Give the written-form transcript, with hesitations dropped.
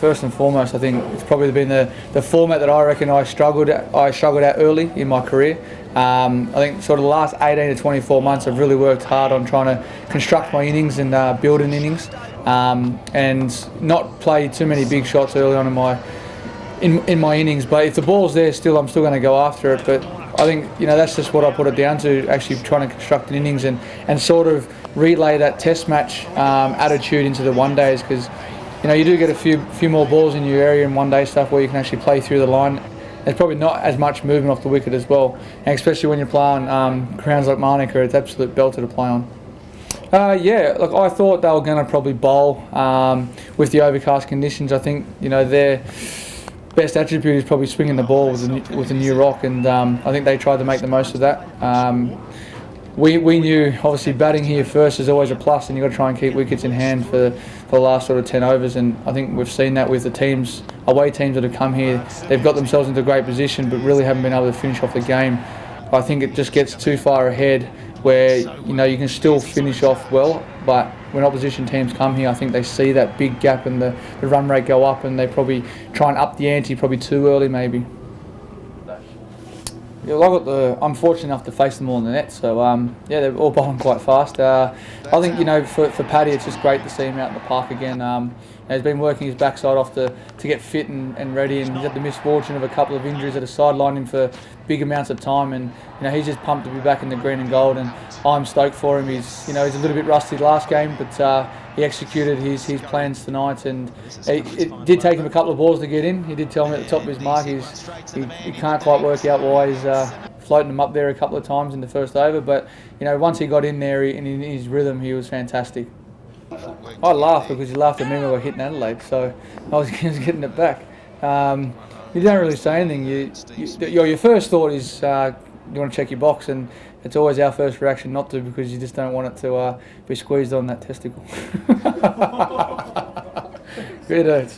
first and foremost, I think it's probably been the format that I reckon I struggled at early in my career. I think sort of the last 18 to 24 months I've really worked hard on trying to construct my innings and build an innings, and not play too many big shots early on in my innings. But if the ball's there still, I'm still going to go after it. But I think that's just what I put it down to, actually trying to construct an innings and sort of relay that test match attitude into the one days, because you do get a few more balls in your area in one day stuff where you can actually play through the line. There's probably not as much movement off the wicket as well, and especially when you're playing grounds like Manuka, it's absolute belter to play on. Yeah, look, I thought they were going to probably bowl with the overcast conditions. I think their best attribute is probably swinging the ball with a new rock, and I think they tried to make the most of that. We knew obviously batting here first is always a plus, and you've got to try and keep wickets in hand for the last sort of 10 overs, and I think we've seen that with the away teams that have come here. They've got themselves into a great position but really haven't been able to finish off the game. I think it just gets too far ahead where you can still finish off well, but when opposition teams come here, I think they see that big gap and the run rate go up, and they probably try and up the ante probably too early maybe. Yeah, well, I'm fortunate enough to face them all in the net, so yeah, they're all bowling quite fast. I think for Paddy, it's just great to see him out in the park again. He's been working his backside off to get fit and ready, and he's had the misfortune of a couple of injuries that have sidelined him for big amounts of time, and he's just pumped to be back in the green and gold, and I'm stoked for him. He's a little bit rusty last game, but he executed his plans tonight, and it did take him a couple of balls to get in. He did tell me at the top of his mark he can't quite work out why he's floating him up there a couple of times in the first over, but once he got in there and in his rhythm, he was fantastic. I laughed because he laughed at me when we were hitting Adelaide, so I was getting it back. You don't really say anything. Your first thought is you want to check your box, and it's always our first reaction not to, because you just don't want it to be squeezed on that testicle. Good.